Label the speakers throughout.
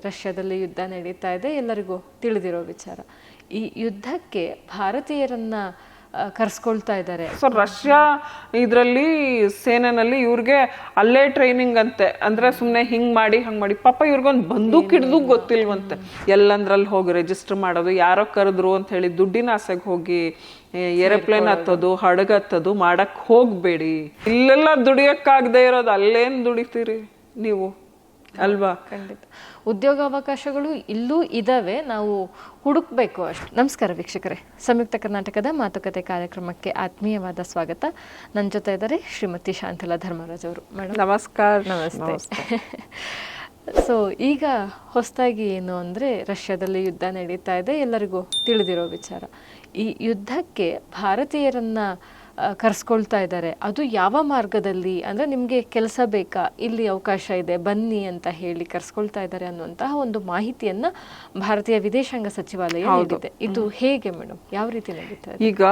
Speaker 1: ರಷ್ಯಾದಲ್ಲಿ ಯುದ್ಧ ನಡೀತಾ ಇದೆ, ಎಲ್ಲರಿಗೂ ತಿಳಿದಿರೋ ವಿಚಾರ. ಈ ಯುದ್ಧಕ್ಕೆ ಭಾರತೀಯರನ್ನ ಕರೆಸ್ಕೊಳ್ತಾ ಇದ್ದಾರೆ.
Speaker 2: ಸೊ ರಷ್ಯಾ ಇದರಲ್ಲಿ ಸೇನೆನಲ್ಲಿ ಇವ್ರಿಗೆ ಅಲ್ಲೇ ಟ್ರೈನಿಂಗ್ ಅಂತೆ, ಅಂದ್ರೆ ಸುಮ್ಮನೆ ಹಿಂಗ್ ಮಾಡಿ ಹಂಗ್ ಮಾಡಿ. ಪಾಪ ಇವ್ರಿಗೊಂದು ಬಂದೂಕ್ ಹಿಡಿದು ಗೊತ್ತಿಲ್ವಂತೆ. ಎಲ್ಲಂದ್ರಲ್ಲಿ ಹೋಗಿ ರಿಜಿಸ್ಟರ್ ಮಾಡೋದು, ಯಾರೋ ಕರೆದ್ರು ಅಂತ ಹೇಳಿ ದುಡ್ಡಿನ ಆಸೆಗೆ ಹೋಗಿ ಏರೋಪ್ಲೇನ್ ಹತ್ತೋದು, ಹಡಗ ಹತ್ತೋದು ಮಾಡಕ್ ಹೋಗ್ಬೇಡಿ. ಇಲ್ಲೆಲ್ಲ ದುಡಿಯಕ್ಕಾಗದೆ ಇರೋದು ಅಲ್ಲೇನ್ ದುಡಿತೀರಿ ನೀವು ಅಲ್ವಾ?
Speaker 1: ಖಂಡಿತ ಉದ್ಯೋಗಾವಕಾಶಗಳು ಇಲ್ಲೂ ಇದಾವೆ, ನಾವು ಹುಡುಕ್ಬೇಕು ಅಷ್ಟು. ನಮಸ್ಕಾರ ವೀಕ್ಷಕರೇ, ಸಂಯುಕ್ತ ಕರ್ನಾಟಕದ ಮಾತುಕತೆ ಕಾರ್ಯಕ್ರಮಕ್ಕೆ ಆತ್ಮೀಯವಾದ ಸ್ವಾಗತ. ನನ್ನ ಜೊತೆ ಇದ್ದಾರೆ ಶ್ರೀಮತಿ ಶಾಂತಲಾ ಧರ್ಮರಾಜ್ ಅವರು. ಮೇಡಮ್
Speaker 2: ನಮಸ್ಕಾರ.
Speaker 1: ನಮಸ್ತೆ. ಸೊ ಈಗ ಹೊಸದಾಗಿ ಏನು ಅಂದರೆ, ರಷ್ಯಾದಲ್ಲಿ ಯುದ್ಧ ನಡೀತಾ ಇದೆ, ಎಲ್ಲರಿಗೂ ತಿಳಿದಿರೋ ವಿಚಾರ. ಈ ಯುದ್ಧಕ್ಕೆ ಭಾರತೀಯರನ್ನ ಕರೆಸ್ಕೊಳ್ತಾ ಇದ್ದಾರೆ. ಅದು ಯಾವ ಮಾರ್ಗದಲ್ಲಿ ಅಂದರೆ, ನಿಮಗೆ ಕೆಲಸ ಬೇಕಾ, ಇಲ್ಲಿ ಅವಕಾಶ ಇದೆ ಬನ್ನಿ ಅಂತ ಹೇಳಿ ಕರೆಸ್ಕೊಳ್ತಾ ಇದ್ದಾರೆ ಅನ್ನುವಂತಹ ಒಂದು ಮಾಹಿತಿಯನ್ನ ಭಾರತೀಯ ವಿದೇಶಾಂಗ ಸಚಿವಾಲಯ ನೀಡಿದೆ. ಇದು ಹೇಗೆ ಮೇಡಮ್, ಯಾವ ರೀತಿ ನಡೀತಾ?
Speaker 2: ಈಗ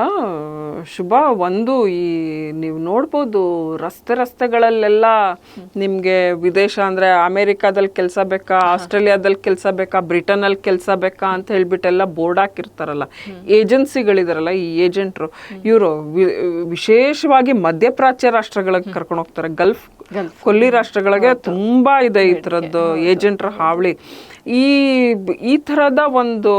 Speaker 2: ಶುಭ, ಒಂದು ಈ ನೀವು ನೋಡ್ಬೋದು ರಸ್ತೆಗಳಲ್ಲೆಲ್ಲ ನಿಮ್ಗೆ ವಿದೇಶ ಅಂದ್ರೆ ಅಮೆರಿಕಾದಲ್ಲಿ ಕೆಲಸ ಬೇಕಾ, ಆಸ್ಟ್ರೇಲಿಯಾದಲ್ಲಿ ಕೆಲಸ ಬೇಕಾ, ಬ್ರಿಟನ್ ಅಲ್ಲಿ ಕೆಲಸ ಬೇಕಾ ಅಂತ ಹೇಳ್ಬಿಟ್ಟೆಲ್ಲ ಬೋರ್ಡ್ ಹಾಕಿರ್ತಾರಲ್ಲ. ಏಜೆನ್ಸಿಗಳಿದಾರಲ್ಲ, ಈ ಏಜೆಂಟ್ರು ಇವರು ವಿಶೇಷವಾಗಿ ಮಧ್ಯಪ್ರಾಚ್ಯ ರಾಷ್ಟ್ರಗಳಿಗೆ ಕರ್ಕೊಂಡು ಹೋಗ್ತಾರೆ. ಕೊಲ್ಲಿ ರಾಷ್ಟ್ರಗಳಿಗೆ ತುಂಬಾ ಇದೆ ಈ ತರದ್ದು ಏಜೆಂಟ್ರ ಹಾವಳಿ. ಈ ತರದ ಒಂದು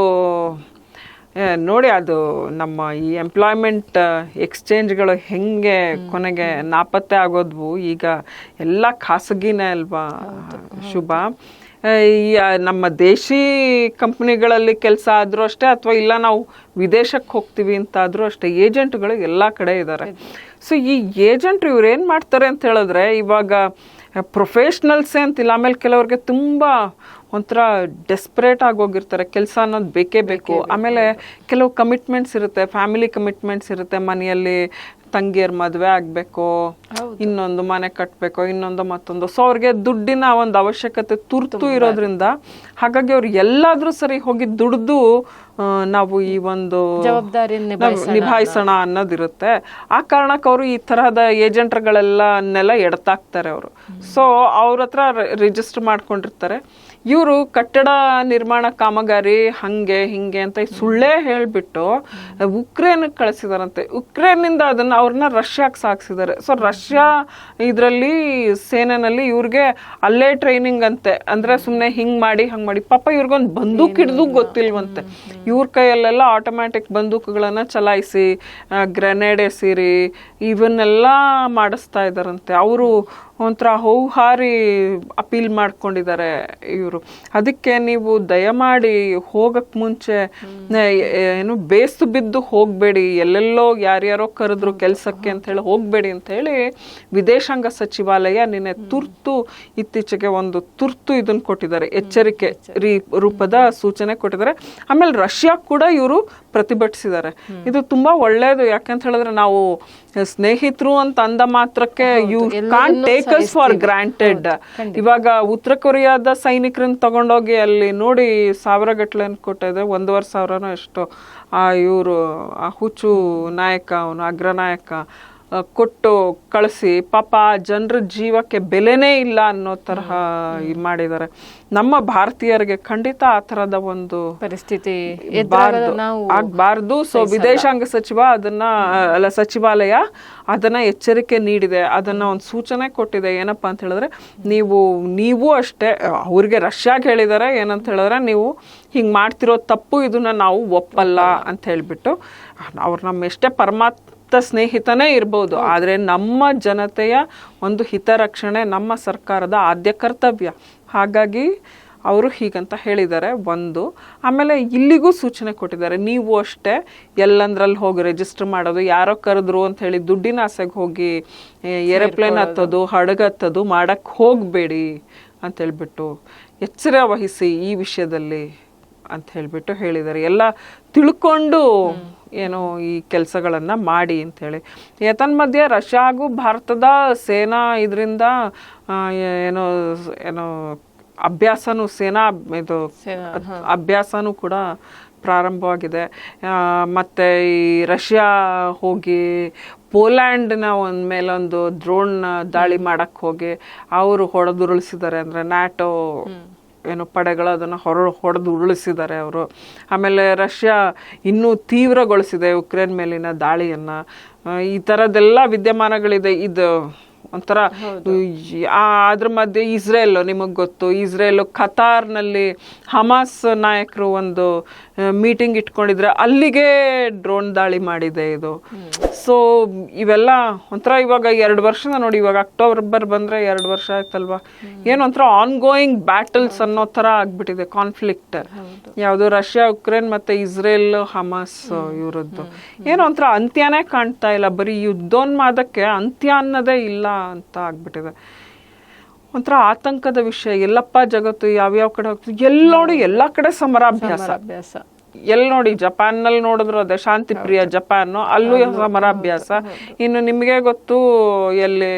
Speaker 2: ನೋಡಿ, ಅದು ನಮ್ಮ ಈ ಎಂಪ್ಲಾಯ್ಮೆಂಟ್ ಎಕ್ಸ್ಚೇಂಜ್ಗಳು ಹೆಂಗೆ ಕೊನೆಗೆ ನಾಪತ್ತೆ ಆಗೋದ್ವು. ಈಗ ಎಲ್ಲ ಖಾಸಗಿನೇ ಅಲ್ವಾ ಶುಭ? ನಮ್ಮ ದೇಶಿ ಕಂಪ್ನಿಗಳಲ್ಲಿ ಕೆಲಸ ಆದ್ರೂ ಅಷ್ಟೇ, ಅಥವಾ ಇಲ್ಲ ನಾವು ವಿದೇಶಕ್ಕೆ ಹೋಗ್ತೀವಿ ಅಂತ ಆದ್ರೂ ಅಷ್ಟೇ, ಏಜೆಂಟ್ಗಳು ಎಲ್ಲ ಕಡೆ ಇದ್ದಾರೆ. ಸೊ ಈ ಏಜೆಂಟ್ ಇವ್ರು ಏನ್ ಮಾಡ್ತಾರೆ ಅಂತ ಹೇಳಿದ್ರೆ, ಇವಾಗ ಪ್ರೊಫೆಷ್ನಲ್ಸೇ ಅಂತಿಲ್ಲ, ಆಮೇಲೆ ಕೆಲವ್ರಿಗೆ ತುಂಬಾ ಒಂಥರ ಡೆಸ್ಪರೇಟ್ ಆಗೋಗಿರ್ತಾರೆ, ಕೆಲಸ ಅನ್ನೋದು ಬೇಕೇ ಬೇಕು. ಆಮೇಲೆ ಕೆಲವು ಕಮಿಟ್ಮೆಂಟ್ಸ್ ಇರುತ್ತೆ, ಫ್ಯಾಮಿಲಿ ಕಮಿಟ್ಮೆಂಟ್ಸ್ ಇರುತ್ತೆ, ಮನೆಯಲ್ಲಿ ತಂಗಿಯರ್ ಮದುವೆ ಆಗ್ಬೇಕು, ಇನ್ನೊಂದು ಮನೆ ಕಟ್ಟಬೇಕು, ಇನ್ನೊಂದು ಮತ್ತೊಂದು. ಸೊ ಅವ್ರಿಗೆ ದುಡ್ಡಿನ ಒಂದು ಅವಶ್ಯಕತೆ ತುರ್ತು ಇರೋದ್ರಿಂದ, ಹಾಗಾಗಿ ಅವ್ರು ಎಲ್ಲಾದ್ರೂ ಸರಿ ಹೋಗಿ ದುಡ್ದು ನಾವು ಈ ಒಂದು
Speaker 1: ಜವಾಬ್ದಾರಿ
Speaker 2: ನಿಭಾಯಿಸೋಣ ಅನ್ನೋದಿರುತ್ತೆ. ಆ ಕಾರಣಕ್ಕೆ ಅವರು ಈ ತರಹದ ಏಜೆಂಟ್ಗಳೆಲ್ಲನ್ನೆಲ್ಲ ಎಡ್ತಾಕ್ತಾರೆ ಅವರು. ಸೊ ಅವ್ರ ಹತ್ರ ರಿಜಿಸ್ಟರ್ ಮಾಡ್ಕೊಂಡಿರ್ತಾರೆ. ಇವರು ಕಟ್ಟಡ ನಿರ್ಮಾಣ ಕಾಮಗಾರಿ ಹಂಗೆ ಹಿಂಗೆ ಅಂತ ಸುಳ್ಳೇ ಹೇಳ್ಬಿಟ್ಟು ಉಕ್ರೇನ್ ಕಳಿಸಿದಾರಂತೆ. ಉಕ್ರೇನ್ನಿಂದ ಅದನ್ನ ಅವ್ರನ್ನ ರಷ್ಯಾಕ್ಕೆ ಸಾಗಿಸಿದ್ದಾರೆ. ಸೊ ರಷ್ಯಾ ಇದರಲ್ಲಿ ಸೇನೆನಲ್ಲಿ ಇವ್ರಿಗೆ ಅಲ್ಲೇ ಟ್ರೈನಿಂಗ್ ಅಂತೆ, ಅಂದ್ರೆ ಸುಮ್ಮನೆ ಹಿಂಗ್ ಮಾಡಿ ಹಂಗ್ ಮಾಡಿ. ಪಾಪ ಇವ್ರಿಗೊಂದು ಬಂದೂಕ್ ಹಿಡಿದು ಗೊತ್ತಿಲ್ವಂತೆ. ಇವ್ರ ಕೈಯಲ್ಲೆಲ್ಲ ಆಟೋಮ್ಯಾಟಿಕ್ ಬಂದೂಕುಗಳನ್ನ ಚಲಾಯಿಸಿ, ಗ್ರೆನೇಡ್ ಎಸಿರಿ, ಇವನ್ನೆಲ್ಲ ಮಾಡಿಸ್ತಾ ಇದಾರಂತೆ. ಅವರು ಒಂಥರ ಹೌಹಾರಿ ಅಪೀಲ್ ಮಾಡ್ಕೊಂಡಿದ್ದಾರೆ ಇವರು. ಅದಕ್ಕೆ ನೀವು ದಯಮಾಡಿ ಹೋಗಕ್ ಮುಂಚೆ ಏನು ಬೇಸ್ತು ಬಿದ್ದು ಹೋಗ್ಬೇಡಿ, ಎಲ್ಲೆಲ್ಲೋ ಯಾರ್ಯಾರೋ ಕರೆದ್ರು ಕೆಲ್ಸಕ್ಕೆ ಅಂತ ಹೇಳಿ ಹೋಗ್ಬೇಡಿ ಅಂತ ಹೇಳಿ ವಿದೇಶಾಂಗ ಸಚಿವಾಲಯ ನಿನ್ನೆ ಇತ್ತೀಚೆಗೆ ಒಂದು ತುರ್ತು ಇದನ್ನ ಕೊಟ್ಟಿದ್ದಾರೆ, ಎಚ್ಚರಿಕೆ ರೂಪದ ಸೂಚನೆ ಕೊಟ್ಟಿದ್ದಾರೆ. ಆಮೇಲೆ ರಷ್ಯಾ ಕೂಡ ಇವರು ಪ್ರತಿಭಟಿಸಿದ್ದಾರೆ. ಇದು ತುಂಬಾ ಒಳ್ಳೇದು. ಯಾಕಂತ ಹೇಳಿದ್ರೆ, ನಾವು ಸ್ನೇಹಿತರು ಅಂತ ಅಂದ ಮಾತ್ರಕ್ಕೆ you can't take us for granted. ಇವಾಗ ಉತ್ತರ ಕೊರಿಯಾದ ಸೈನಿಕರನ್ನ ತಗೊಂಡೋಗಿ ಅಲ್ಲಿ ನೋಡಿ 1000 ಗಟ್ಟಲೆ ಕೊಟ್ಟಿದೆ, 1,500 ಎಷ್ಟು ಇವರು ಆ ಹುಚ್ಚು ನಾಯಕ, ಅವನು ಅಗ್ರನಾಯಕ ಕೊಟ್ಟು ಕಳಿಸಿ, ಪಾಪ ಜನರ ಜೀವಕ್ಕೆ ಬೆಲೆನೇ ಇಲ್ಲ ಅನ್ನೋ ತರಹ ಮಾಡಿದ್ದಾರೆ. ನಮ್ಮ ಭಾರತೀಯರಿಗೆ ಖಂಡಿತ ಆ ತರದ ಒಂದು
Speaker 1: ಪರಿಸ್ಥಿತಿ
Speaker 2: ಆಗ್ಬಾರ್ದು. ಸೊ ವಿದೇಶಾಂಗ ಸಚಿವಾಲಯ ಅದನ್ನ ಎಚ್ಚರಿಕೆ ನೀಡಿದೆ, ಅದನ್ನ ಒಂದು ಸೂಚನೆ ಕೊಟ್ಟಿದೆ. ಏನಪ್ಪಾ ಅಂತ ಹೇಳಿದ್ರೆ, ನೀವು ಅಷ್ಟೇ ಅವ್ರಿಗೆ ರಷ್ಯಾಗೆ ಹೇಳಿದಾರೆ ಏನಂತ ಹೇಳಿದ್ರೆ, ನೀವು ಹಿಂಗ್ ಮಾಡ್ತಿರೋ ತಪ್ಪು, ಇದನ್ನ ನಾವು ಒಪ್ಪಲ್ಲ ಅಂತ ಹೇಳ್ಬಿಟ್ಟು. ಅವ್ರು ನಮ್ಮ ಎಷ್ಟೇ ಸ್ನೇಹಿತನೇ ಇರ್ಬೋದು, ಆದ್ರೆ ನಮ್ಮ ಜನತೆಯ ಒಂದು ಹಿತರಕ್ಷಣೆ ನಮ್ಮ ಸರ್ಕಾರದ ಆದ್ಯ ಕರ್ತವ್ಯ. ಹಾಗಾಗಿ ಅವರು ಹೀಗಂತ ಹೇಳಿದ್ದಾರೆ ಒಂದು. ಆಮೇಲೆ ಇಲ್ಲಿಗೂ ಸೂಚನೆ ಕೊಟ್ಟಿದ್ದಾರೆ, ನೀವು ಅಷ್ಟೇ ಎಲ್ಲಂದ್ರಲ್ಲಿ ಹೋಗಿ ರಿಜಿಸ್ಟರ್ ಮಾಡೋದು, ಯಾರೋ ಕರೆದ್ರು ಅಂತ ಹೇಳಿ ದುಡ್ಡಿನ ಆಸೆಗೆ ಹೋಗಿ ಏರೋಪ್ಲೇನ್ ಹತ್ತೋದು, ಹಡಗ ಹತ್ತೋದು ಮಾಡಕ್ ಹೋಗ್ಬೇಡಿ ಅಂತ ಹೇಳ್ಬಿಟ್ಟು ಎಚ್ಚರ ವಹಿಸಿ ಈ ವಿಷಯದಲ್ಲಿ ಅಂತ ಹೇಳ್ಬಿಟ್ಟು ಹೇಳಿದ್ದಾರೆ. ಎಲ್ಲ ತಿಳ್ಕೊಂಡು ಏನೋ ಈ ಕೆಲಸಗಳನ್ನ ಮಾಡಿ ಅಂತ ಹೇಳಿ. ಏತನ್ಮಧ್ಯೆ ರಷ್ಯಾ ಹಾಗೂ ಭಾರತದ ಸೇನಾ ಇದರಿಂದ ಏನೋ ಸೇನಾ ಅಭ್ಯಾಸನೂ ಕೂಡ ಪ್ರಾರಂಭವಾಗಿದೆ. ಮತ್ತೆ ಈ ರಷ್ಯಾ ಹೋಗಿ ಪೋಲ್ಯಾಂಡ್ನ ಮೇಲೊಂದು ಡ್ರೋನ್ ದಾಳಿ ಮಾಡಕ್ ಹೋಗಿ ಅವರು ಹೊಡೆದುರುಳಿಸಿದ್ದಾರೆ. ಅಂದ್ರೆ ನ್ಯಾಟೋ ಏನು ಪಡೆಗಳು ಅದನ್ನು ಹೊಡೆದು ಉರುಳಿಸಿದ್ದಾರೆ ಅವರು. ಆಮೇಲೆ ರಷ್ಯಾ ಇನ್ನೂ ತೀವ್ರಗೊಳಿಸಿದೆ ಉಕ್ರೇನ್ ಮೇಲಿನ ದಾಳಿಯನ್ನು. ಈ ಥರದ್ದೆಲ್ಲ ವಿದ್ಯಮಾನಗಳಿದೆ. ಇದು ಒಂಥರ ಅದ್ರ ಮಧ್ಯೆ ಇಸ್ರೇಲ್, ನಿಮಗೆ ಗೊತ್ತು, ಇಸ್ರೇಲ್ ಖತಾರ್ನಲ್ಲಿ ಹಮಾಸ್ ನಾಯಕರು ಒಂದು ಮೀಟಿಂಗ್ ಇಟ್ಕೊಂಡಿದ್ರೆ ಅಲ್ಲಿಗೆ ಡ್ರೋನ್ ದಾಳಿ ಮಾಡಿದೆ ಇದು. ಸೊ ಇವೆಲ್ಲ ಒಂಥರ ಇವಾಗ 2 ವರ್ಷದ ನೋಡಿ, ಇವಾಗ ಅಕ್ಟೋಬರ್ ಬಂದ್ರೆ 2 ವರ್ಷ ಆಯ್ತಲ್ವಾ, ಏನೋ ಒಂಥರ ಆನ್ ಗೋಯಿಂಗ್ ಬ್ಯಾಟಲ್ಸ್ ಅನ್ನೋ ತರ ಆಗ್ಬಿಟ್ಟಿದೆ ಕಾನ್ಫ್ಲಿಕ್ಟ್. ಯಾವುದು ರಷ್ಯಾ ಉಕ್ರೇನ್ ಮತ್ತೆ ಇಸ್ರೇಲ್ ಹಮಾಸ್ ಇವರದ್ದು ಏನೋ ಒಂಥರ ಅಂತ್ಯನೇ ಕಾಣ್ತಾ ಇಲ್ಲ. ಬರೀ ಯುದ್ಧೋನ್ಮಾದಕ್ಕೆ ಅಂತ್ಯ ಅನ್ನೋದೇ ಇಲ್ಲ ಅಂತ ಆಗ್ಬಿಟ್ಟಿದೆ. ಒಂಥರ ಆತಂಕದ ವಿಷಯ. ಎಲ್ಲಪ್ಪ ಜಗತ್ತು ಯಾವ್ಯಾವ ಕಡೆ ಹೋಗ್ತದೆ, ಎಲ್ಲಿ ನೋಡಿ ಎಲ್ಲಾ ಕಡೆ ಸಮರಾಭ್ಯಾಸ. ಎಲ್ಲಿ ನೋಡಿ ಜಪಾನ್ನಲ್ಲಿ ನೋಡಿದ್ರು ಅದೇ, ಶಾಂತಿ ಪ್ರಿಯ ಜಪಾನ್, ಅಲ್ಲೂ ಸಮರಾಭ್ಯಾಸ. ಇನ್ನು ನಿಮಗೆ ಗೊತ್ತು ಎಲ್ಲಿ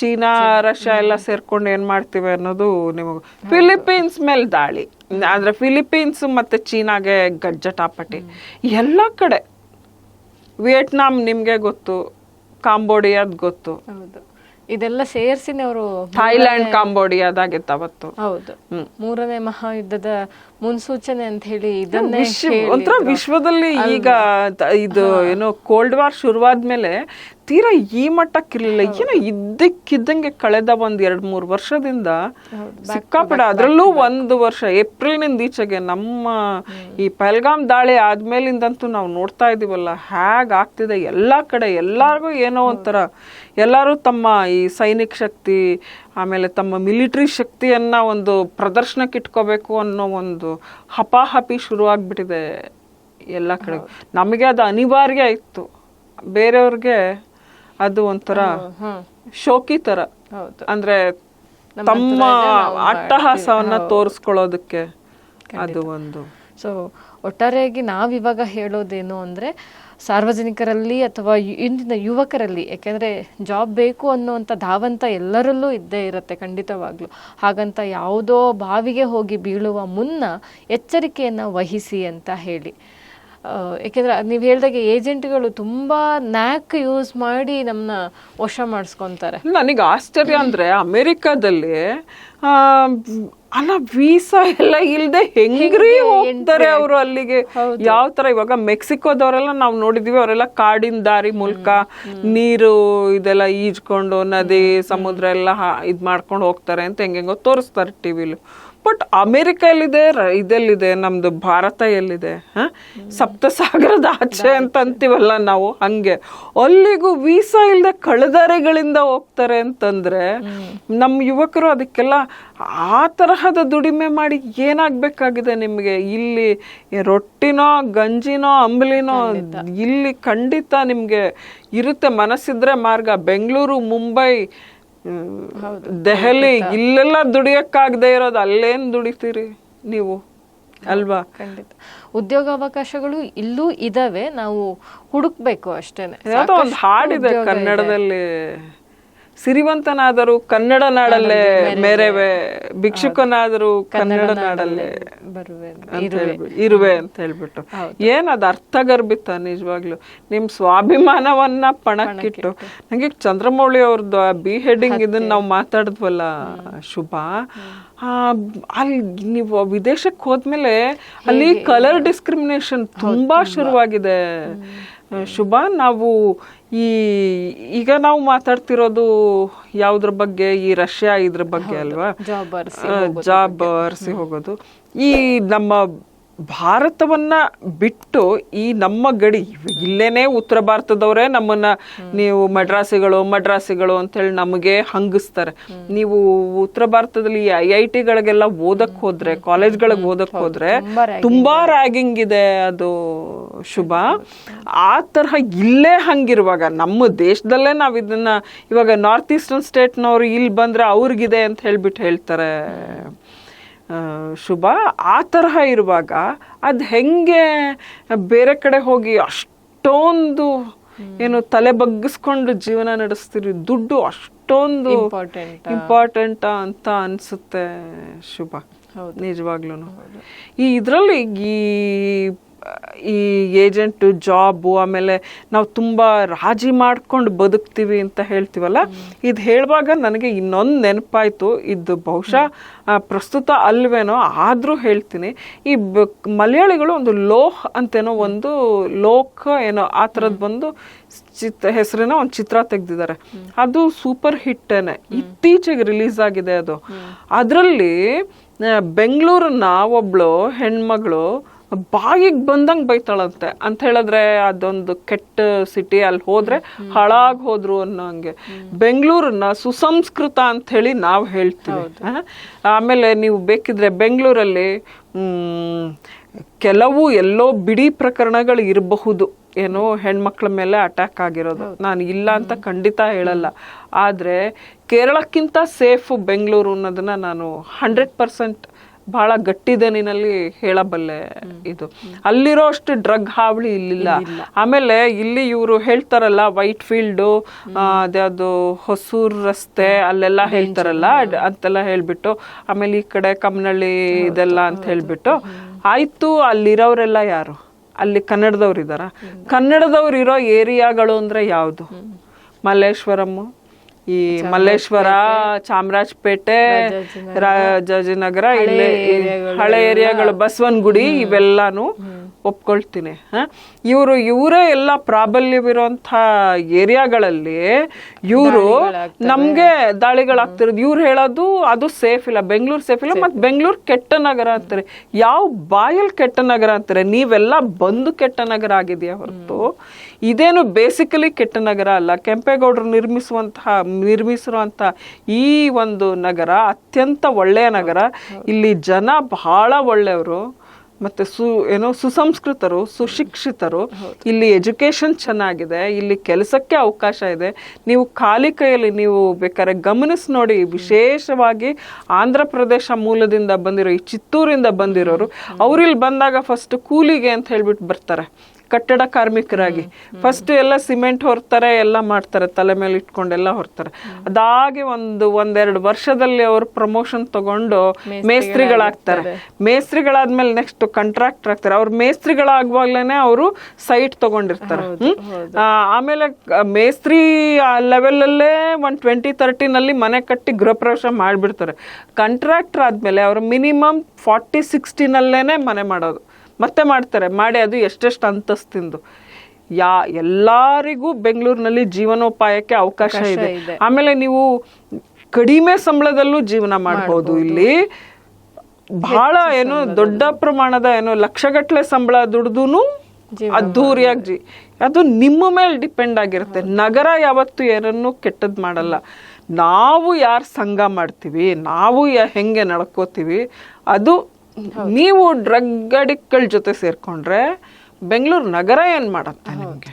Speaker 2: ಚೀನಾ ರಷ್ಯಾ ಎಲ್ಲ ಸೇರ್ಕೊಂಡು ಏನ್ ಮಾಡ್ತೀವಿ ಅನ್ನೋದು ನಿಮಗೆ. ಫಿಲಿಪೀನ್ಸ್ ಮೇಲೆ ದಾಳಿ, ಅಂದ್ರೆ ಫಿಲಿಪೀನ್ಸ್ ಮತ್ತೆ ಚೀನಾಗೆ ಗಜ್ಜಟಾಪಟಿ ಎಲ್ಲ ಕಡೆ. ವಿಯೆಟ್ನಾಂ ನಿಮ್ಗೆ ಗೊತ್ತು, ಕಾಂಬೋಡಿಯಾದ್ ಗೊತ್ತು,
Speaker 1: ಇದೆಲ್ಲ ಸೇರ್ಸಿನೇ ಅವರು
Speaker 2: ಥೈಲ್ಯಾಂಡ್ ಕಾಂಬೋಡಿಯಾದಾಗಿತ್ತು ಅವತ್ತು.
Speaker 1: ಹೌದು, 3ನೇ ಮಹಾಯುದ್ಧದ ಮುನ್ಸೂಚನೆ ಅಂತ ಹೇಳಿ ಇದನ್ನೇ
Speaker 2: ಒಂಥರ ವಿಶ್ವದಲ್ಲಿ ಈಗ ಇದು ಏನು ಕೋಲ್ಡ್ ವಾರ್ ಶುರುವಾದ್ಮೇಲೆ ತೀರಾ ಈ ಮಟ್ಟಕ್ಕಿರ್ಲಿಲ್ಲ. ಏನೋ ಇದ್ದಕ್ಕಿದ್ದಂಗೆ ಕಳೆದ 1-2-3 ವರ್ಷದಿಂದ ಸಿಕ್ಕಾಪಡೆ, ಅದರಲ್ಲೂ 1 ವರ್ಷ ಏಪ್ರಿಲ್ನಿಂದ ಈಚೆಗೆ ನಮ್ಮ ಈ ಪಹಲ್ಗಾಮ್ ದಾಳಿ ಆದ್ಮೇಲಿಂದಂತೂ ನಾವು ನೋಡ್ತಾ ಇದೀವಲ್ಲ ಹೇಗ್ ಆಗ್ತಿದೆ ಎಲ್ಲಾ ಕಡೆ. ಎಲ್ಲಾರ್ಗು ಏನೋ ಒಂಥರ, ಎಲ್ಲರೂ ತಮ್ಮ ಈ ಸೈನಿಕ ಶಕ್ತಿ ಆಮೇಲೆ ತಮ್ಮ ಮಿಲಿಟರಿ ಶಕ್ತಿಯನ್ನ ಒಂದು ಪ್ರದರ್ಶನಕ್ಕೆ ಇಟ್ಕೋಬೇಕು ಅನ್ನೋ ಒಂದು ಹಪಾಹಪಿ ಶುರುವಾಗ್ಬಿಟ್ಟಿದೆ ಎಲ್ಲ ಕಡೆ. ನಮಗೆ ಅದು ಅನಿವಾರ್ಯ ಇತ್ತು, ಬೇರೆಯವ್ರಿಗೆ ಅದು ಒಂಥರ ಶೋಕಿ ತರ, ಅಂದ್ರೆ ತಮ್ಮ ಅಟ್ಟಹಾಸವನ್ನ ತೋರಿಸ್ಕೊಳ್ಳೋದಕ್ಕೆ ಅದು ಒಂದು.
Speaker 1: ಸೊ ಒಟ್ಟಾರೆಯಾಗಿ ನಾವಿವಾಗ ಹೇಳೋದೇನು ಅಂದ್ರೆ, ಸಾರ್ವಜನಿಕರಲ್ಲಿ ಅಥವಾ ಇಂದಿನ ಯುವಕರಲ್ಲಿ, ಯಾಕೆಂದರೆ ಜಾಬ್ ಬೇಕು ಅನ್ನುವಂಥ ಧಾವಂತ ಎಲ್ಲರಲ್ಲೂ ಇದ್ದೇ ಇರುತ್ತೆ ಖಂಡಿತವಾಗ್ಲೂ. ಹಾಗಂತ ಯಾವುದೋ ಬಾವಿಗೆ ಹೋಗಿ ಬೀಳುವ ಮುನ್ನ ಎಚ್ಚರಿಕೆಯನ್ನು ವಹಿಸಿ ಅಂತ ಹೇಳಿ. ಏಕೆಂದರೆ ನೀವು ಹೇಳಿದಾಗೆ ಏಜೆಂಟ್ಗಳು ತುಂಬ ನ್ಯಾಕ್ ಯೂಸ್ ಮಾಡಿ ನಮ್ಮನ್ನ ವಶ ಮಾಡಿಸ್ಕೊತಾರೆ.
Speaker 2: ನನಗೆ ಆಶ್ಚರ್ಯ ಅಂದರೆ ಅಮೆರಿಕಾದಲ್ಲಿ ಅಲ್ಲ ವೀಸಾ ಎಲ್ಲ ಇಲ್ಲದೆ ಹೆಂಗ್ರಿ ಹೋಗ್ತಾರೆ ಅವರು ಅಲ್ಲಿಗೆ. ಯಾವ ತರ ಇವಾಗ ಮೆಕ್ಸಿಕೋದವರೆಲ್ಲ ನಾವು ನೋಡಿದೀವಿ, ಅವರೆಲ್ಲ ಕಾಡಿನ ದಾರಿ ಮೂಲಕ ನೀರು ಇದೆಲ್ಲ ಈಜ್ಕೊಂಡು ನದಿ ಸಮುದ್ರ ಎಲ್ಲ ಇದ್ ಮಾಡ್ಕೊಂಡು ಹೋಗ್ತಾರೆ ಅಂತ ಹೆಂಗೆಂಗೋ ತೋರಿಸ್ತಾರೆ ಟಿವಿಲಿ. ಬಟ್ ಅಮೆರಿಕ ಎಲ್ಲಿದೆ, ಇದೆಲ್ಲಿದೆ, ನಮ್ದು ಭಾರತ ಎಲ್ಲಿದೆ? ಸಪ್ತಸಾಗರದ ಆಚೆ ಅಂತ ಅಂತೀವಲ್ಲ ನಾವು, ಹಂಗೆ ಅಲ್ಲಿಗೂ ವೀಸಾ ಇಲ್ಲದೆ ಕಳೆದಾರಿಗಳಿಂದ ಹೋಗ್ತಾರೆ ಅಂತಂದ್ರೆ ನಮ್ಮ ಯುವಕರು ಅದಕ್ಕೆಲ್ಲ ಆ ತರಹದ ದುಡಿಮೆ ಮಾಡಿ ಏನಾಗ್ಬೇಕಾಗಿದೆ ನಿಮ್ಗೆ? ಇಲ್ಲಿ ರೊಟ್ಟಿನೋ ಗಂಜಿನೋ ಅಂಬಲಿನೋ ಇಲ್ಲಿ ಖಂಡಿತ ನಿಮ್ಗೆ ಇರುತ್ತೆ, ಮನಸ್ಸಿದ್ರೆ ಮಾರ್ಗ. ಬೆಂಗಳೂರು, ಮುಂಬೈ, ದೆಹಲಿ ಇಲ್ಲೆಲ್ಲ ದುಡಿಯಕ್ಕಾಗದೆ ಇರೋದು, ಅಲ್ಲೇನ್ ದುಡಿತೀರಿ ನೀವು ಅಲ್ವಾ?
Speaker 1: ಖಂಡಿತ ಉದ್ಯೋಗಾವಕಾಶಗಳು ಇಲ್ಲೂ ಇದಾವೆ, ನಾವು ಹುಡುಕ್ಬೇಕು ಅಷ್ಟೇನೆ.
Speaker 2: ಯಾವುದೋ ಒಂದು ಹಾಡಿದೆ ಕನ್ನಡದಲ್ಲಿ, ಸಿರಿವಂತನಾದರೂ ಕನ್ನಡ ನಾಡಲ್ಲೇ ಮೇರೆವೆ, ಭಿಕ್ಷುಕನಾದರೂ ಕನ್ನಡ ನಾಡಲ್ಲೇ ಇರುವೆ ಅಂತ ಹೇಳ್ಬಿಟ್ಟು. ಏನದು ಅರ್ಥಗರ್ಭಿತ ನಿಜವಾಗ್ಲು. ನಿಮ್ ಸ್ವಾಭಿಮಾನವನ್ನ ಪಣಕ್ಕಿಟ್ಟು. ನಂಗೆ ಚಂದ್ರಮೌಳಿ ಅವ್ರದ್ದು ಬಿ ಹೆಡ್ಡಿಂಗ್ ಇದನ್ನ ನಾವು ಮಾತಾಡಿದ್ವಲ್ಲ ಶುಭ, ಅಲ್ಲಿ ನೀವು ವಿದೇಶಕ್ಕೆ ಹೋದ್ಮೇಲೆ ಅಲ್ಲಿ ಕಲರ್ ಡಿಸ್ಕ್ರಿಮಿನೇಷನ್ ತುಂಬಾ ಶುರುವಾಗಿದೆ ಶುಭ. ನಾವು ಈಗ ನಾವು ಮಾತಾಡ್ತಿರೋದು ಯಾವ್ದ್ರ ಬಗ್ಗೆ? ಈ ರಷ್ಯಾ ಇದ್ರ ಬಗ್ಗೆ ಅಲ್ವಾ, ಜಾಬ್ ಅರ್ಸಿ ಹೋಗೋದು. ಈ ನಮ್ಮ ಭಾರತವನ್ನ ಬಿಟ್ಟು ಈ ನಮ್ಮ ಗಡಿ ಇಲ್ಲೇನೆ ಉತ್ತರ ಭಾರತದವರೇ ನಮ್ಮನ್ನ ನೀವು ಮಡ್ರಾಸಿಗಳು ಅಂತ ಹೇಳಿ ನಮಗೆ ಹಂಗಿಸ್ತಾರೆ. ನೀವು ಉತ್ತರ ಭಾರತದಲ್ಲಿ IIT-ಗಳಿಗೆಲ್ಲ ಓದಕ್ ಹೋದ್ರೆ, ಕಾಲೇಜ್ಗಳಿಗೆ ಓದಕ್ ಹೋದ್ರೆ ತುಂಬಾ ರ್ಯಾಗಿಂಗ್ ಇದೆ ಅದು ಶುಭ. ಆ ತರಹ ಇಲ್ಲೇ ಹಂಗಿರುವಾಗ ನಮ್ಮ ದೇಶದಲ್ಲೇ ನಾವ್ ಇದನ್ನ ಇವಾಗ ನಾರ್ತ್ ಈಸ್ಟರ್ನ್ ಸ್ಟೇಟ್ನವ್ರು ಇಲ್ಲಿ ಬಂದ್ರೆ ಅವ್ರಿಗಿದೆ ಅಂತ ಹೇಳ್ಬಿಟ್ಟು ಹೇಳ್ತಾರೆ ಶುಭ. ಆ ತರಹ ಇರುವಾಗ ಅದ್ ಹೆಂಗೆ ಬೇರೆ ಕಡೆ ಹೋಗಿ ಅಷ್ಟೊಂದು ಏನು ತಲೆ ಬಗ್ಗಿಸ್ಕೊಂಡು ಜೀವನ ನಡೆಸ್ತೀರಿ? ದುಡ್ಡು ಅಷ್ಟೊಂದು ಇಂಪಾರ್ಟೆಂಟ್ ಅಂತ ಅನ್ಸುತ್ತೆ ಶುಭ. ನಿಜವಾಗ್ಲೂ. ಈ ಇದರಲ್ಲಿ ಈ ಏಜೆಂಟ್ ಜಾಬು, ಆಮೇಲೆ ನಾವು ತುಂಬ ರಾಜಿ ಮಾಡ್ಕೊಂಡು ಬದುಕ್ತೀವಿ ಅಂತ ಹೇಳ್ತೀವಲ್ಲ, ಇದು ಹೇಳುವಾಗ ನನಗೆ ಇನ್ನೊಂದು ನೆನಪಾಯ್ತು. ಇದು ಬಹುಶಃ ಪ್ರಸ್ತುತ ಅಲ್ವೇನೋ, ಆದರೂ ಹೇಳ್ತೀನಿ. ಈ ಮಲಯಾಳಿಗಳು ಒಂದು ಲೋಹ್ ಅಂತೇನೋ ಒಂದು ಲೋಕ ಏನೋ ಆ ಥರದ್ದು ಒಂದು ಹೆಸರಿನ ಒಂದು ಚಿತ್ರ ತೆಗ್ದಿದ್ದಾರೆ. ಅದು ಸೂಪರ್ ಹಿಟ್ಟೇನೆ, ಇತ್ತೀಚೆಗೆ ರಿಲೀಸ್ ಆಗಿದೆ ಅದು. ಅದರಲ್ಲಿ ಬೆಂಗಳೂರನ್ನ ಒಬ್ಳು ಹೆಣ್ಮಗಳು ಬಾಯಿಗೆ ಬಂದಂಗೆ ಬೈತಾಳಂತೆ. ಅಂತ ಹೇಳಿದ್ರೆ ಅದೊಂದು ಕೆಟ್ಟ ಸಿಟಿ, ಅಲ್ಲಿ ಹೋದ್ರೆ ಹಾಳಾಗಿ ಹೋದ್ರು ಅನ್ನೋ ಹಂಗೆ. ಬೆಂಗಳೂರನ್ನ ಸುಸಂಸ್ಕೃತ ಅಂತ ಹೇಳಿ ನಾವು ಹೇಳ್ತೀವಿ. ಆಮೇಲೆ ನೀವು ಬೇಕಿದ್ರೆ ಬೆಂಗಳೂರಲ್ಲಿ ಕೆಲವು ಎಲ್ಲೋ ಬಿಡಿ ಪ್ರಕರಣಗಳು ಇರಬಹುದು, ಏನೋ ಹೆಣ್ಮಕ್ಳ ಮೇಲೆ ಅಟ್ಯಾಕ್ ಆಗಿರೋದು, ನಾನು ಇಲ್ಲ ಅಂತ ಖಂಡಿತ ಹೇಳಲ್ಲ. ಆದರೆ ಕೇರಳಕ್ಕಿಂತ ಸೇಫು ಬೆಂಗಳೂರು ಅನ್ನೋದನ್ನ ನಾನು 100% ಬಹಳ ಗಟ್ಟಿದನಿನಲ್ಲಿ ಹೇಳಬಲ್ಲೆ. ಇದು ಅಲ್ಲಿರೋ ಅಷ್ಟು ಡ್ರಗ್ ಹಾವಳಿ ಇಲ್ಲಿಲ್ಲ. ಆಮೇಲೆ ಇಲ್ಲಿ ಇವರು ಹೇಳ್ತಾರಲ್ಲ ವೈಟ್ ಫೀಲ್ಡು, ಅದ್ಯಾವುದು ಹೊಸೂರು ರಸ್ತೆ ಅಲ್ಲೆಲ್ಲ ಹೇಳ್ತಾರಲ್ಲ ಅಂತೆಲ್ಲ ಹೇಳ್ಬಿಟ್ಟು, ಆಮೇಲೆ ಈ ಕಡೆ ಕಮ್ಮನಹಳ್ಳಿ ಇದೆಲ್ಲ ಅಂತ ಹೇಳ್ಬಿಟ್ಟು, ಆಯ್ತು ಅಲ್ಲಿರೋರೆಲ್ಲ ಯಾರು? ಅಲ್ಲಿ ಕನ್ನಡದವ್ರು ಇದ್ದಾರ? ಕನ್ನಡದವ್ರು ಇರೋ ಏರಿಯಾಗಳು ಅಂದ್ರೆ ಯಾವುದು? ಮಲ್ಲೇಶ್ವರಂ, ಈ ಮಲ್ಲೇಶ್ವರ, ಚಾಮರಾಜಪೇಟೆ, ರಾಜಾಜಿನಗರ, ಇಲ್ಲಿ ಹಳೆ ಏರಿಯಾಗಳು, ಬಸವನಗುಡಿ, ಇವೆಲ್ಲಾನು ಒಪ್ಕೊಳ್ತೀನಿ. ಇವರೇ ಎಲ್ಲ ಪ್ರಾಬಲ್ಯವಿರುವಂತ ಏರಿಯಾಗಳಲ್ಲಿ ಇವರು ನಮ್ಗೆ ದಾಳಿಗಳಾಗ್ತಿರೋದು. ಇವ್ರು ಹೇಳೋದು ಅದು ಸೇಫ್ ಇಲ್ಲ, ಬೆಂಗಳೂರು ಸೇಫ್ ಇಲ್ಲ, ಮತ್ತೆ ಬೆಂಗಳೂರು ಕೆಟ್ಟ ನಗರ ಅಂತಾರೆ. ಯಾವ ಬಾಯಲ್ಲಿ ಕೆಟ್ಟ ನಗರ ಅಂತಾರೆ? ನೀವೆಲ್ಲ ಬಂದು ಕೆಟ್ಟ ನಗರ ಆಗಿದೆಯಾ ಹೊರತು ಇದೇನು ಬೇಸಿಕಲಿ ಕೆಟ್ಟ ನಗರ ಅಲ್ಲ. ಕೆಂಪೇಗೌಡರು ನಿರ್ಮಿಸಿರುವಂತ ಈ ಒಂದು ನಗರ ಅತ್ಯಂತ ಒಳ್ಳೆಯ ನಗರ. ಇಲ್ಲಿ ಜನ ಬಹಳ ಒಳ್ಳೆಯವರು, ಮತ್ತೆ ಸುಸಂಸ್ಕೃತರು, ಸುಶಿಕ್ಷಿತರು. ಇಲ್ಲಿ ಎಜುಕೇಶನ್ ಚೆನ್ನಾಗಿದೆ, ಇಲ್ಲಿ ಕೆಲಸಕ್ಕೆ ಅವಕಾಶ ಇದೆ. ನೀವು ಖಾಲಿ ಕೈಯಲ್ಲಿ ನೀವು ಬೇಕಾದ್ರೆ ಗಮನಿಸಿ ನೋಡಿ. ವಿಶೇಷವಾಗಿ ಆಂಧ್ರ ಪ್ರದೇಶ ಮೂಲದಿಂದ ಬಂದಿರೋ, ಈ ಚಿತ್ತೂರಿಂದ ಬಂದಿರೋರು, ಅವ್ರಿಲ್ಲಿ ಬಂದಾಗ ಫಸ್ಟ್ ಕೂಲಿಗೆ ಅಂತ ಹೇಳ್ಬಿಟ್ಟು ಬರ್ತಾರೆ, ಕಟ್ಟಡ ಕಾರ್ಮಿಕರಾಗಿ. ಫಸ್ಟ್ ಎಲ್ಲ ಸಿಮೆಂಟ್ ಹೊರ್ತಾರೆ, ಎಲ್ಲ ಮಾಡ್ತಾರೆ, ತಲೆ ಮೇಲೆ ಇಟ್ಕೊಂಡೆಲ್ಲ ಹೊರ್ತಾರೆ. ಅದಾಗಿ ಒಂದೆರಡು ವರ್ಷದಲ್ಲಿ ಅವರು ಪ್ರಮೋಷನ್ ತಗೊಂಡು ಮೇಸ್ತ್ರಿಗಳಾಗ್ತಾರೆ. ಮೇಸ್ತ್ರಿಗಳಾದ್ಮೇಲೆ ನೆಕ್ಸ್ಟ್ ಕಾಂಟ್ರಾಕ್ಟರ್ ಆಗ್ತಾರೆ. ಅವ್ರು ಮೇಸ್ತ್ರಿಗಳಾಗುವಾಗ್ಲೇನೆ ಅವರು ಸೈಟ್ ತಗೊಂಡಿರ್ತಾರೆ. ಆಮೇಲೆ ಮೇಸ್ತ್ರಿ ಲೆವೆಲ್ ಅಲ್ಲೇ 20-30 ಮನೆ ಕಟ್ಟಿ ಗೃಹ ಪ್ರವೇಶ ಮಾಡ್ಬಿಡ್ತಾರೆ. ಕಾಂಟ್ರಾಕ್ಟರ್ ಆದ್ಮೇಲೆ ಅವರು ಮಿನಿಮಮ್ 40-60 ಮನೆ ಮಾಡೋದು, ಮತ್ತೆ ಮಾಡ್ತಾರೆ. ಮಾಡಿ ಅದು ಎಷ್ಟೆಷ್ಟು ಅಂತಸ್ತಿಂದು. ಎಲ್ಲರಿಗೂ ಬೆಂಗಳೂರಿನಲ್ಲಿ ಜೀವನೋಪಾಯಕ್ಕೆ ಅವಕಾಶ ಇದೆ. ಆಮೇಲೆ ನೀವು ಕಡಿಮೆ ಸಂಬಳದಲ್ಲೂ ಜೀವನ ಮಾಡಬಹುದು. ಇಲ್ಲಿ ಬಹಳ ದೊಡ್ಡ ಪ್ರಮಾಣದ ಲಕ್ಷಗಟ್ಟಲೆ ಸಂಬಳ ದುಡ್ದೂನು ಅದ್ದೂರಿಯಾಗಿ ಅದು ನಿಮ್ಮ ಮೇಲೆ ಡಿಪೆಂಡ್ ಆಗಿರುತ್ತೆ. ನಗರ ಯಾವತ್ತು ಯಾರನ್ನು ಕೆಟ್ಟದ್ ಮಾಡಲ್ಲ. ನಾವು ಯಾರು ಸಂಘ ಮಾಡ್ತೀವಿ, ನಾವು ಹೆಂಗೆ ನಡ್ಕೋತೀವಿ, ಅದು ನೀವು ಡ್ರಗ್ ಅಡಿಕ್ಟ್ಗಳ ಜೊತೆ ಸೇರ್ಕೊಂಡ್ರೆ ಬೆಂಗಳೂರು ನಗರ ಏನ್ ಮಾಡತ್ತೆ ನಿಮ್ಗೆ?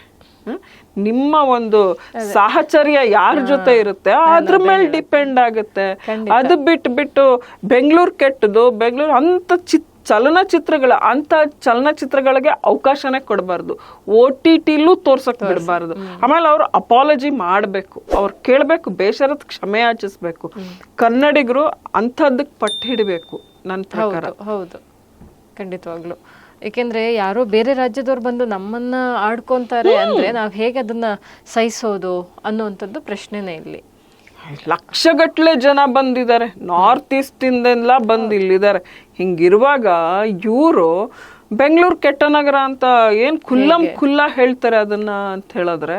Speaker 2: ನಿಮ್ಮ ಒಂದು ಸಾಹಚರ್ಯ ಯಾರ ಜೊತೆ ಇರುತ್ತೆ ಅದ್ರ ಮೇಲೆ ಡಿಪೆಂಡ್ ಆಗುತ್ತೆ. ಅದು ಬಿಟ್ಟು ಬೆಂಗಳೂರು ಕೆಟ್ಟದು, ಬೆಂಗಳೂರು ಅಂತ ಚಲನಚಿತ್ರಗಳಿಗೆ ಅವಕಾಶನೇ ಕೊಡಬಾರ್ದು, OTTಲೂ ತೋರ್ಸಕ್ ಬಿಡಬಾರ್ದು. ಆಮೇಲೆ ಅವ್ರು ಅಪಾಲಜಿ ಮಾಡಬೇಕು, ಅವ್ರು ಕೇಳಬೇಕು, ಬೇಷರತ್ ಕ್ಷಮೆ ಯಾಚಿಸ್ಬೇಕು. ಕನ್ನಡಿಗರು ಅಂಥದ್ದಕ್ಕೆ ಪಟ್ಟು ಹಿಡಬೇಕು ನನ್ನ ಪ್ರಕಾರ.
Speaker 1: ಹೌದು, ಖಂಡಿತವಾಗ್ಲು. ಏಕೆಂದ್ರೆ ಯಾರೋ ಬೇರೆ ರಾಜ್ಯದವ್ರು ಬಂದು ನಮ್ಮನ್ನ ಆಡ್ಕೊಂತಾರೆ ಅಂದ್ರೆ ನಾವ್ ಹೇಗೆ ಅದನ್ನ ಸಹಿಸೋದು ಅನ್ನುವಂಥದ್ದು ಪ್ರಶ್ನೆನೇ ಇಲ್ಲಿ.
Speaker 2: ಲಕ್ಷಗಟ್ಲೆ ಜನ ಬಂದಿದ್ದಾರೆ, ನಾರ್ತ್ ಈಸ್ಟ್ ಇಂದೆಲ್ಲ ಬಂದು ಇಲ್ಲಿದ್ದಾರೆ. ಹಿಂಗಿರುವಾಗ ಇವರು ಬೆಂಗಳೂರು ಕೆಟ್ಟ ನಗರ ಅಂತ ಏನ್ ಖುಲ್ಲ ಹೇಳ್ತಾರೆ ಅದನ್ನ ಅಂತ ಹೇಳಿದ್ರೆ,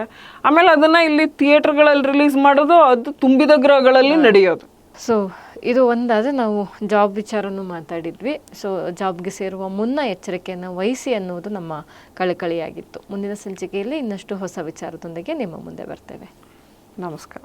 Speaker 2: ಆಮೇಲೆ ಅದನ್ನ ಇಲ್ಲಿ ಥಿಯೇಟರ್ಗಳಲ್ಲಿ ರಿಲೀಸ್ ಮಾಡೋದು, ಅದು ತುಂಬಿದ ಗೃಹಗಳಲ್ಲಿ ನಡೆಯೋದು.
Speaker 1: ಸೊ ಇದು ಒಂದಾದ್ರೆ ನಾವು ಜಾಬ್ ವಿಚಾರನೂ ಮಾತಾಡಿದ್ವಿ. ಸೊ ಜಾಬ್ಗೆ ಸೇರುವ ಮುನ್ನ ಎಚ್ಚರಿಕೆಯನ್ನು ವಹಿಸಿ ಅನ್ನುವುದು ನಮ್ಮ ಕಳಕಳಿಯಾಗಿತ್ತು. ಮುಂದಿನ ಸಂಚಿಕೆಯಲ್ಲಿ ಇನ್ನಷ್ಟು ಹೊಸ ವಿಚಾರದೊಂದಿಗೆ ನಿಮ್ಮ ಮುಂದೆ ಬರ್ತೇವೆ.
Speaker 2: ನಮಸ್ಕಾರ.